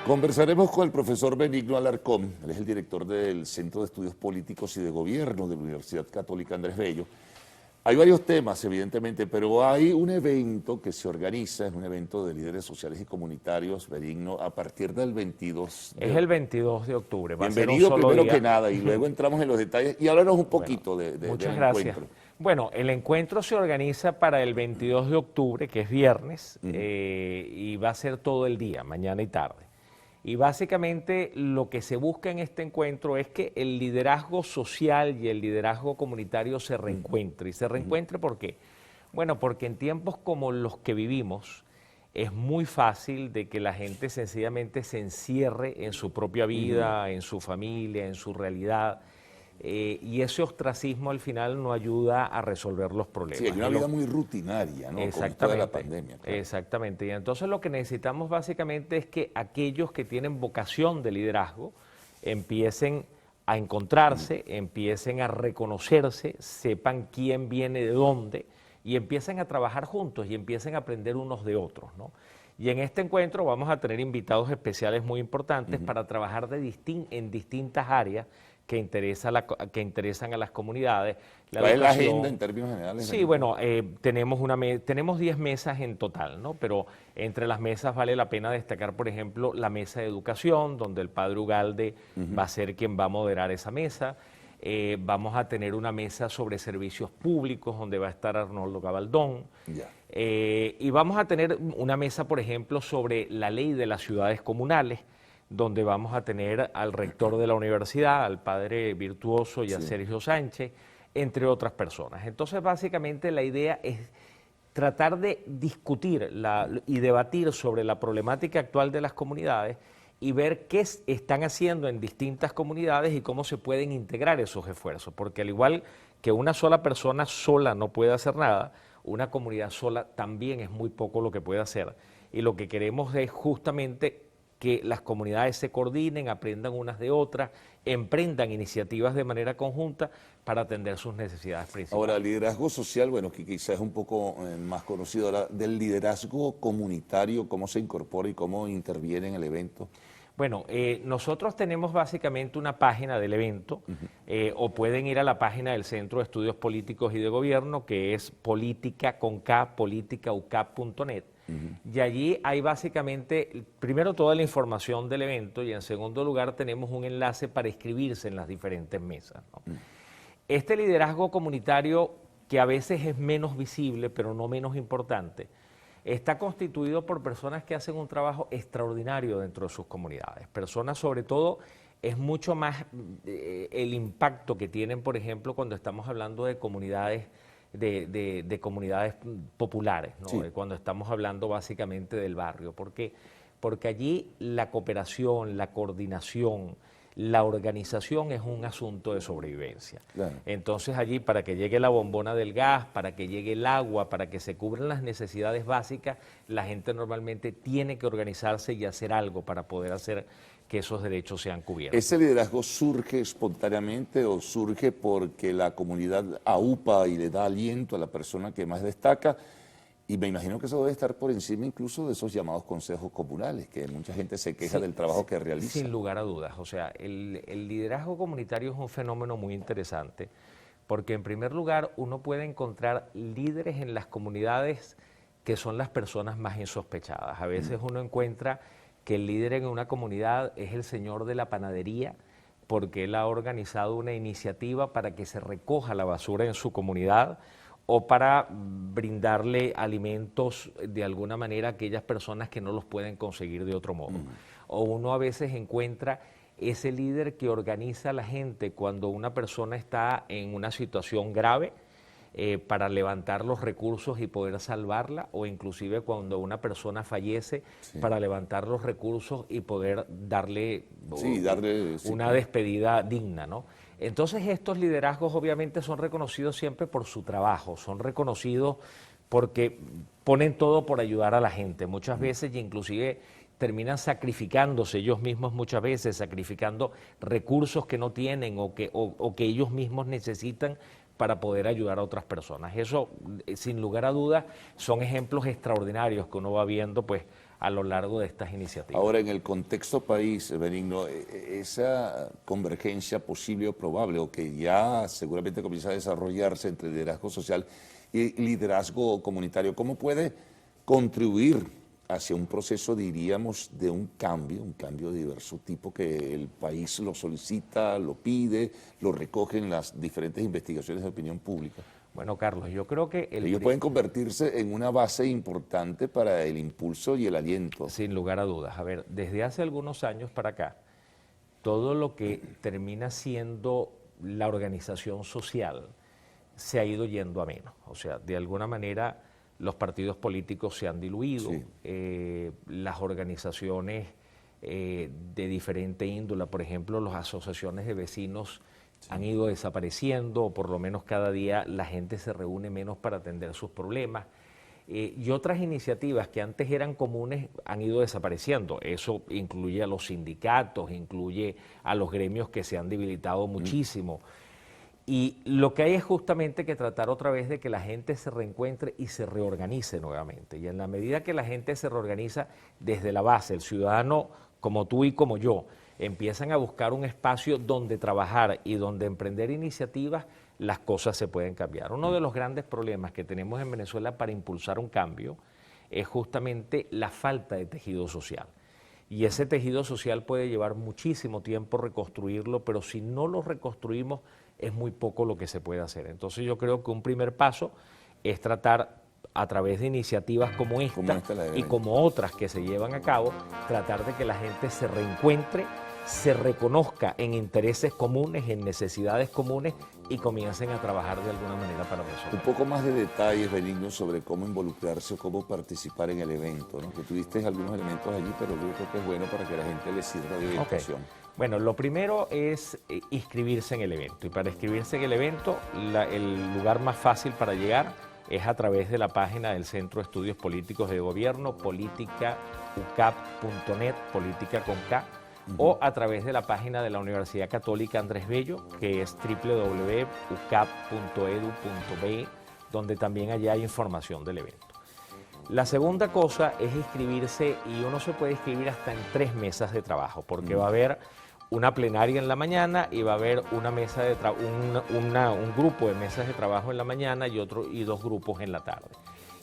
Conversaremos con el profesor Benigno Alarcón, él es el director del Centro de Estudios Políticos y de Gobierno de la Universidad Católica Andrés Bello. Hay varios temas, evidentemente, pero hay un evento que se organiza, es un evento de líderes sociales y comunitarios, Benigno, a partir del 22 de Es el 22 de octubre. Va Bienvenido a ser un solo primero día. que nada, y luego entramos en los detalles. Y háblanos un poquito Muchas del gracias. encuentro. Bueno, el encuentro se organiza para el 22 de octubre, que es viernes, y va a ser todo el día, mañana y tarde. Y básicamente lo que se busca en este encuentro es que el liderazgo social y el liderazgo comunitario se reencuentre. ¿Y se reencuentre por qué? Bueno, porque en tiempos como los que vivimos es muy fácil de que la gente sencillamente se encierre en su propia vida, en su familia, en su realidad. Y ese ostracismo al final no ayuda a resolver los problemas. Sí, hay una vida muy rutinaria, ¿no? Con esto de la pandemia. Claro. Exactamente. Y entonces lo que necesitamos básicamente es que aquellos que tienen vocación de liderazgo empiecen a encontrarse, empiecen a reconocerse, sepan quién viene de dónde y empiecen a trabajar juntos y empiecen a aprender unos de otros, ¿no? Y en este encuentro vamos a tener invitados especiales muy importantes para trabajar en distintas áreas que interesan a las comunidades. ¿Cuál es la agenda en términos generales? Sí, bueno, tenemos 10 mesas en total, ¿no? Pero entre las mesas vale la pena destacar, por ejemplo, la mesa de educación, donde el padre Ugalde va a ser quien va a moderar esa mesa. Vamos a tener una mesa sobre servicios públicos, donde va a estar Arnoldo Gabaldón. Y vamos a tener una mesa, por ejemplo, sobre la ley de las ciudades comunales, donde vamos a tener al rector de la universidad, al padre Virtuoso y a Sergio Sánchez, entre otras personas. Entonces, básicamente la idea es tratar de discutir y debatir sobre la problemática actual de las comunidades y ver qué están haciendo en distintas comunidades y cómo se pueden integrar esos esfuerzos, porque al igual que una sola persona sola no puede hacer nada, una comunidad sola también es muy poco lo que puede hacer, y lo que queremos es justamente que las comunidades se coordinen, aprendan unas de otras, emprendan iniciativas de manera conjunta para atender sus necesidades principales. Ahora, el liderazgo social, bueno, que quizás es un poco más conocido, ahora, del liderazgo comunitario, ¿cómo se incorpora y cómo interviene en el evento? Bueno, nosotros tenemos básicamente una página del evento, o pueden ir a la página del Centro de Estudios Políticos y de Gobierno, que es politicaucap.net. Y allí hay básicamente, primero, toda la información del evento, y en segundo lugar tenemos un enlace para inscribirse en las diferentes mesas, ¿no? Este liderazgo comunitario, que a veces es menos visible, pero no menos importante, está constituido por personas que hacen un trabajo extraordinario dentro de sus comunidades. Personas, sobre todo, es mucho más el impacto que tienen, por ejemplo, cuando estamos hablando de comunidades de comunidades populares, ¿no? Cuando estamos hablando básicamente del barrio, porque allí la cooperación, la coordinación, la organización es un asunto de sobrevivencia. Claro. Entonces allí, para que llegue la bombona del gas, para que llegue el agua, para que se cubran las necesidades básicas, la gente normalmente tiene que organizarse y hacer algo para poder hacer que esos derechos sean cubiertos. ¿Ese liderazgo surge espontáneamente o surge porque la comunidad aupa y le da aliento a la persona que más destaca? Y me imagino que eso debe estar por encima incluso de esos llamados consejos comunales, que mucha gente se queja del trabajo que realiza. Sin lugar a dudas. O sea, el liderazgo comunitario es un fenómeno muy interesante, porque en primer lugar uno puede encontrar líderes en las comunidades que son las personas más insospechadas. A veces uno encuentra que el líder en una comunidad es el señor de la panadería, porque él ha organizado una iniciativa para que se recoja la basura en su comunidad, o para brindarle alimentos de alguna manera a aquellas personas que no los pueden conseguir de otro modo. O uno a veces encuentra ese líder que organiza a la gente cuando una persona está en una situación grave, para levantar los recursos y poder salvarla, o inclusive cuando una persona fallece, para levantar los recursos y poder darle una despedida digna, ¿no? Entonces estos liderazgos obviamente son reconocidos siempre por su trabajo, son reconocidos porque ponen todo por ayudar a la gente, muchas veces, y inclusive terminan sacrificándose ellos mismos muchas veces, sacrificando recursos que no tienen o que ellos mismos necesitan para poder ayudar a otras personas. Eso, sin lugar a dudas, son ejemplos extraordinarios que uno va viendo pues a lo largo de estas iniciativas. Ahora, en el contexto país, Benigno, esa convergencia posible o probable, o que ya seguramente comienza a desarrollarse entre liderazgo social y liderazgo comunitario, ¿cómo puede contribuir hacia un proceso, diríamos, de un cambio de diverso tipo, que el país lo solicita, lo pide, lo recoge en las diferentes investigaciones de opinión pública? Bueno, Carlos, yo creo que ellos pueden convertirse en una base importante para el impulso y el aliento. Sin lugar a dudas. A ver, desde hace algunos años para acá, todo lo que termina siendo la organización social se ha ido yendo a menos. O sea, de alguna manera los partidos políticos se han diluido, sí. Las organizaciones de diferente índole, por ejemplo, las asociaciones de vecinos, sí, han ido desapareciendo, o por lo menos cada día la gente se reúne menos para atender sus problemas. Y otras iniciativas que antes eran comunes han ido desapareciendo. Eso incluye a los sindicatos, incluye a los gremios que se han debilitado muchísimo. Y lo que hay es justamente que tratar otra vez de que la gente se reencuentre y se reorganice nuevamente. Y en la medida que la gente se reorganiza desde la base, el ciudadano como tú y como yo, empiezan a buscar un espacio donde trabajar y donde emprender iniciativas, las cosas se pueden cambiar. Uno de los grandes problemas que tenemos en Venezuela para impulsar un cambio es justamente la falta de tejido social. Y ese tejido social puede llevar muchísimo tiempo reconstruirlo, pero si no lo reconstruimos es muy poco lo que se puede hacer. Entonces yo creo que un primer paso es tratar, a través de iniciativas como esta y como otras que se llevan a cabo, tratar de que la gente se reencuentre, se reconozca en intereses comunes, en necesidades comunes y comiencen a trabajar de alguna manera para resolver. Un poco más de detalles, Benigno, sobre cómo involucrarse o cómo participar en el evento, ¿no? Que tuviste algunos elementos allí, pero yo creo que es bueno para que la gente le sirva de orientación. Bueno, lo primero es inscribirse en el evento. Y para inscribirse en el evento, el lugar más fácil para llegar es a través de la página del Centro de Estudios Políticos de Gobierno, politicaucap.net, política con K, o a través de la página de la Universidad Católica Andrés Bello, que es www.ucap.edu.be, donde también allá hay información del evento. La segunda cosa es inscribirse, y uno se puede inscribir hasta en 3 mesas de trabajo, porque va a haber una plenaria en la mañana y va a haber una mesa de un grupo de mesas de trabajo en la mañana y 2 grupos en la tarde.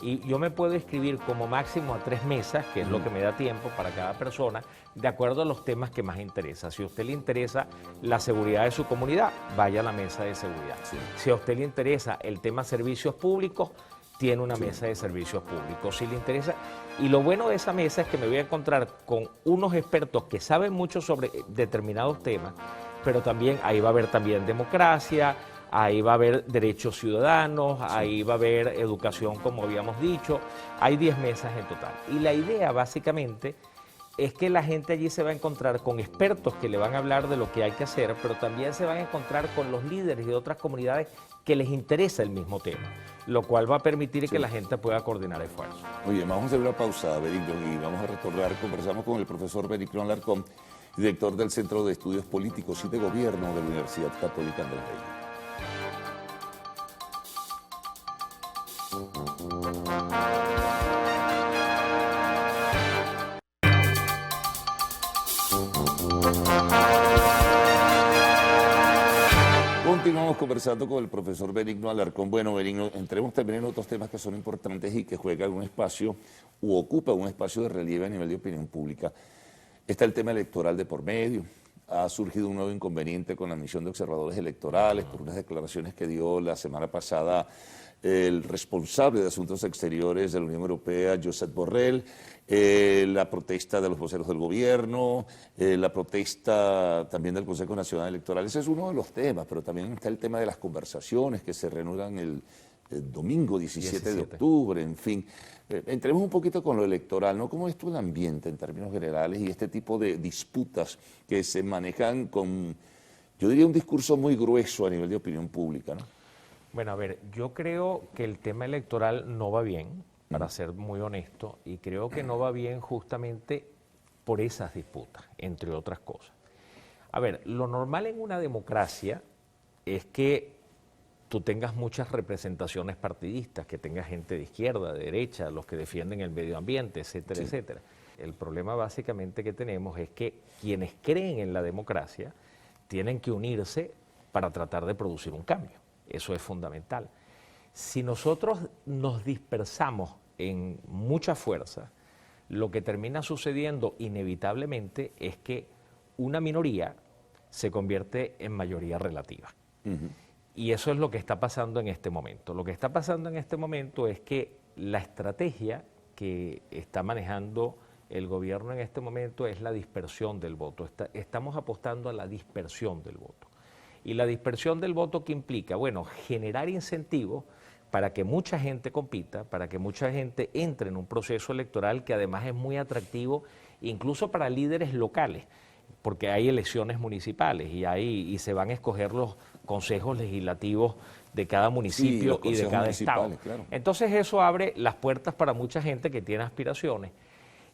Y yo me puedo inscribir como máximo a 3 mesas, que es lo que me da tiempo para cada persona, de acuerdo a los temas que más interesa. Si a usted le interesa la seguridad de su comunidad, vaya a la mesa de seguridad. Sí. Si a usted le interesa el tema servicios públicos, tiene una mesa de servicios públicos. Si le interesa, y lo bueno de esa mesa es que me voy a encontrar con unos expertos que saben mucho sobre determinados temas, pero también ahí va a haber también democracia, ahí va a haber derechos ciudadanos, ahí va a haber educación, como habíamos dicho. Hay 10 mesas en total. Y la idea básicamente es que la gente allí se va a encontrar con expertos que le van a hablar de lo que hay que hacer, pero también se van a encontrar con los líderes de otras comunidades que les interesa el mismo tema, lo cual va a permitir que la gente pueda coordinar esfuerzos. Oye, vamos a hacer una pausa, Benigno, y vamos a retornar. Conversamos con el profesor Benigno Alarcón, director del Centro de Estudios Políticos y de Gobierno de la Universidad Católica Andrés Bello. Continuamos conversando con el profesor Benigno Alarcón. Bueno, Benigno, entremos también en otros temas que son importantes y que juegan un espacio u ocupan un espacio de relieve a nivel de opinión pública. Está el tema electoral de por medio. Ha surgido un nuevo inconveniente con la admisión de observadores electorales por unas declaraciones que dio la semana pasada el responsable de Asuntos Exteriores de la Unión Europea, Josep Borrell, la protesta de los voceros del gobierno, la protesta también del Consejo Nacional Electoral. Ese es uno de los temas, pero también está el tema de las conversaciones que se reanudan el domingo 17 de octubre, en fin. Entremos un poquito con lo electoral, ¿no? ¿Cómo es tu ambiente en términos generales y este tipo de disputas que se manejan con, yo diría, un discurso muy grueso a nivel de opinión pública, ¿no? Bueno, a ver, yo creo que el tema electoral no va bien, para ser muy honesto, y creo que no va bien justamente por esas disputas, entre otras cosas. A ver, lo normal en una democracia es que tú tengas muchas representaciones partidistas, que tengas gente de izquierda, de derecha, los que defienden el medio ambiente, etcétera, etcétera. El problema básicamente que tenemos es que quienes creen en la democracia tienen que unirse para tratar de producir un cambio. Eso es fundamental. Si nosotros nos dispersamos en mucha fuerza, lo que termina sucediendo inevitablemente es que una minoría se convierte en mayoría relativa. Y eso es lo que está pasando en este momento. Lo que está pasando en este momento es que la estrategia que está manejando el gobierno en este momento es la dispersión del voto. Estamos apostando a la dispersión del voto. ¿Y la dispersión del voto qué implica? Bueno, generar incentivos para que mucha gente compita, para que mucha gente entre en un proceso electoral que además es muy atractivo, incluso para líderes locales, porque hay elecciones municipales y se van a escoger los consejos legislativos de cada municipio y de cada estado. Claro. Entonces eso abre las puertas para mucha gente que tiene aspiraciones.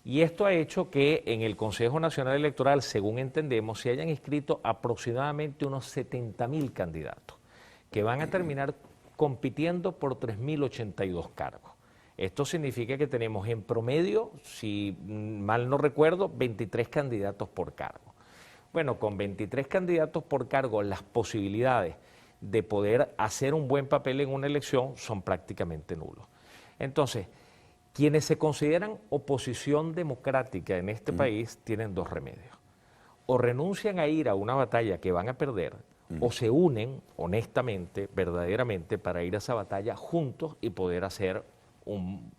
Y esto ha hecho que en el Consejo Nacional Electoral, según entendemos, se hayan inscrito aproximadamente unos 70.000 candidatos, que van a terminar compitiendo por 3.082 cargos. Esto significa que tenemos en promedio, si mal no recuerdo, 23 candidatos por cargo. Bueno, con 23 candidatos por cargo, las posibilidades de poder hacer un buen papel en una elección son prácticamente nulos. Entonces, quienes se consideran oposición democrática en este país tienen dos remedios. O renuncian a ir a una batalla que van a perder, o se unen honestamente, verdaderamente, para ir a esa batalla juntos y poder hacer un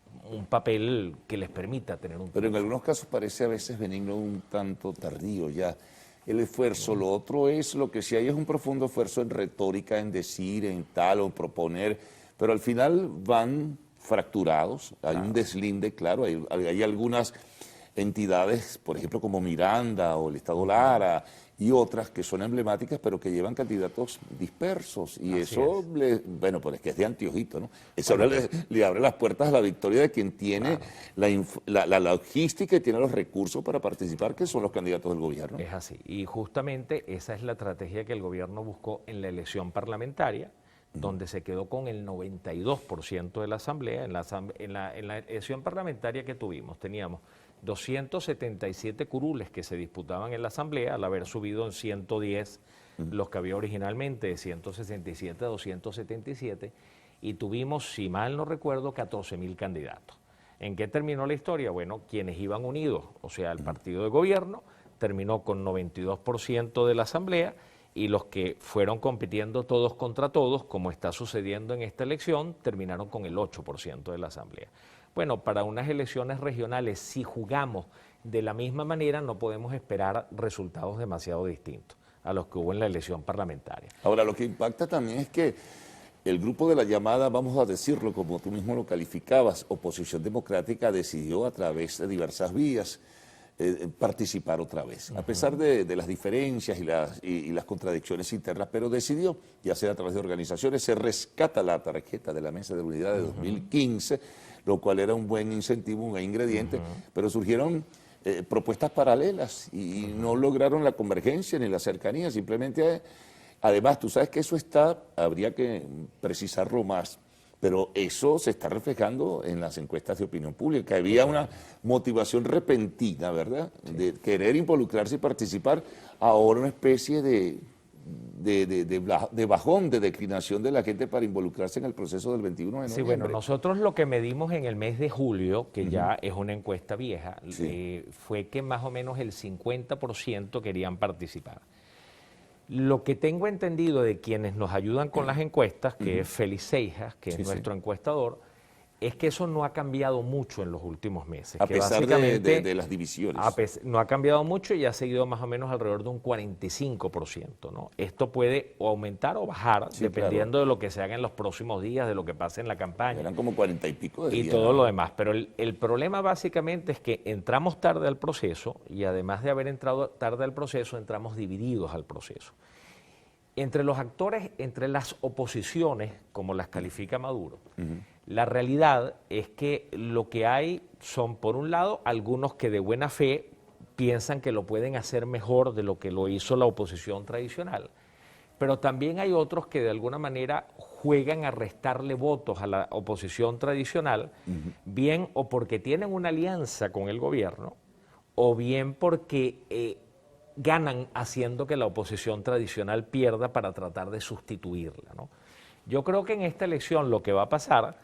papel que les permita tener un... Pero en algunos casos parece a veces benigno, un tanto tardío ya el esfuerzo. Lo otro es, lo que sí hay es un profundo esfuerzo en retórica, en decir, en tal o en proponer, pero al final van fracturados, hay un deslinde, claro, hay algunas entidades, por ejemplo, como Miranda o el Estado Lara y otras que son emblemáticas, pero que llevan candidatos dispersos. Y Así eso, bueno, pues es que es de anteojito, ¿no? Eso ahora le abre las puertas a la victoria de quien tiene la logística y tiene los recursos para participar, que son los candidatos del gobierno. Es así. Y justamente esa es la estrategia que el gobierno buscó en la elección parlamentaria, donde se quedó con el 92% de la Asamblea. En la elección parlamentaria que tuvimos, teníamos 277 curules que se disputaban en la Asamblea, al haber subido en 110 los que había originalmente, de 167 a 277, y tuvimos, si mal no recuerdo, 14.000 candidatos. ¿En qué terminó la historia? Bueno, quienes iban unidos, o sea, el partido de gobierno, terminó con 92% de la Asamblea, y los que fueron compitiendo todos contra todos, como está sucediendo en esta elección, terminaron con el 8% de la Asamblea. Bueno, para unas elecciones regionales, si jugamos de la misma manera, no podemos esperar resultados demasiado distintos a los que hubo en la elección parlamentaria. Ahora, lo que impacta también es que el grupo de la llamada, vamos a decirlo como tú mismo lo calificabas, oposición democrática, decidió a través de diversas vías participar otra vez, a pesar de las diferencias y las contradicciones internas, pero decidió, ya sea a través de organizaciones, se rescata la tarjeta de la Mesa de la Unidad de 2015, lo cual era un buen incentivo, un buen ingrediente, pero surgieron propuestas paralelas y no lograron la convergencia ni la cercanía, simplemente, además, tú sabes que eso habría que precisarlo más, pero eso se está reflejando en las encuestas de opinión pública, que había una motivación repentina, ¿verdad?, de querer involucrarse y participar, ahora una especie de bajón, de declinación de la gente para involucrarse en el proceso del 21 de noviembre. Sí, bueno, nosotros lo que medimos en el mes de julio, que ya es una encuesta vieja, fue que más o menos el 50% querían participar. Lo que tengo entendido de quienes nos ayudan con las encuestas, que es Félix Seijas, que es nuestro encuestador, es que eso no ha cambiado mucho en los últimos meses. A pesar de las divisiones. No ha cambiado mucho y ha seguido más o menos alrededor de un 45%, ¿no? Esto puede o aumentar o bajar, dependiendo de lo que se haga en los próximos días, de lo que pase en la campaña. Eran como 40 y pico de días. Y todo lo demás. Pero el problema básicamente es que entramos tarde al proceso y además de haber entrado tarde al proceso, entramos divididos al proceso. Entre los actores, entre las oposiciones, como las califica Maduro, la realidad es que lo que hay son, por un lado, algunos que de buena fe piensan que lo pueden hacer mejor de lo que lo hizo la oposición tradicional, pero también hay otros que de alguna manera juegan a restarle votos a la oposición tradicional, bien o porque tienen una alianza con el gobierno, o bien porque ganan haciendo que la oposición tradicional pierda para tratar de sustituirla, ¿no? Yo creo que en esta elección lo que va a pasar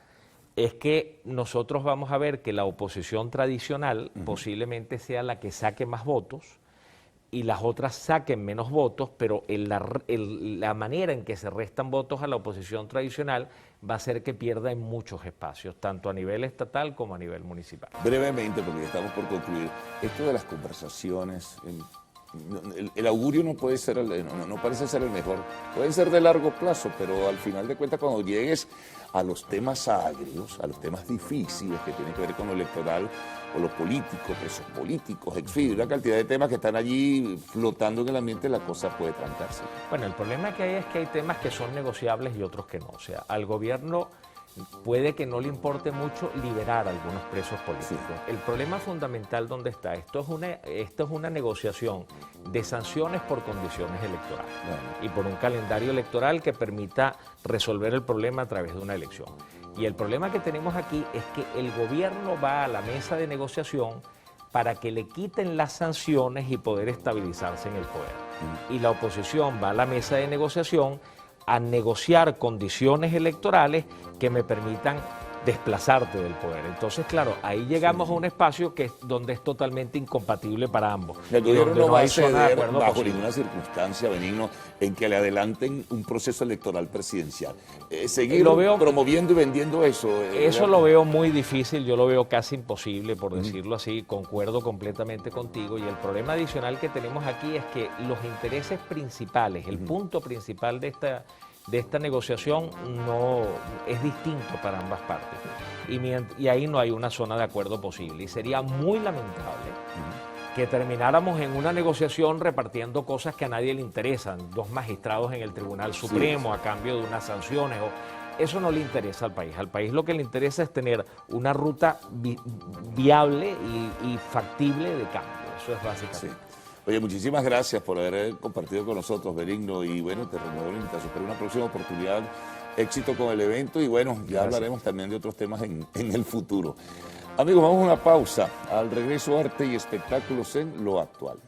es que nosotros vamos a ver que la oposición tradicional posiblemente sea la que saque más votos y las otras saquen menos votos, pero la manera en que se restan votos a la oposición tradicional va a hacer que pierda en muchos espacios, tanto a nivel estatal como a nivel municipal. Brevemente, porque ya estamos por concluir, esto de las conversaciones, el augurio no puede ser, no parece ser el mejor, pueden ser de largo plazo, pero al final de cuentas cuando llegues a los temas agrios, a los temas difíciles que tienen que ver con lo electoral o lo político, presos políticos, en fin, una cantidad de temas que están allí flotando en el ambiente, la cosa puede trancarse. Bueno, el problema que hay es que hay temas que son negociables y otros que no. O sea, al gobierno puede que no le importe mucho liberar a algunos presos políticos. Sí. El problema fundamental ¿dónde está? Esto es una negociación de sanciones por condiciones electorales y por un calendario electoral que permita resolver el problema a través de una elección. Y el problema que tenemos aquí es que el gobierno va a la mesa de negociación para que le quiten las sanciones y poder estabilizarse en el poder. Y la oposición va a la mesa de negociación a negociar condiciones electorales que me permitan desplazarte del poder. Entonces, claro, ahí llegamos a un espacio donde es totalmente incompatible para ambos. El gobierno no va a ceder bajo ninguna circunstancia, Benigno, en que le adelanten un proceso electoral presidencial. Seguir promoviendo y vendiendo eso. Eso lo veo muy difícil, yo lo veo casi imposible, por decirlo así, concuerdo completamente contigo. Y el problema adicional que tenemos aquí es que los intereses principales, el punto principal de esta negociación no es distinto para ambas partes y ahí no hay una zona de acuerdo posible y sería muy lamentable que termináramos en una negociación repartiendo cosas que a nadie le interesan, 2 magistrados en el Tribunal Supremo a cambio de unas sanciones eso no le interesa al país lo que le interesa es tener una ruta viable y factible de cambio, eso es básicamente. Sí. Oye, muchísimas gracias por haber compartido con nosotros, Benigno, y bueno, te renuevo la invitación para una próxima oportunidad, éxito con el evento y bueno, ya hablaremos también de otros temas en el futuro. Amigos, vamos a una pausa, al regreso arte y espectáculos en Lo Actual.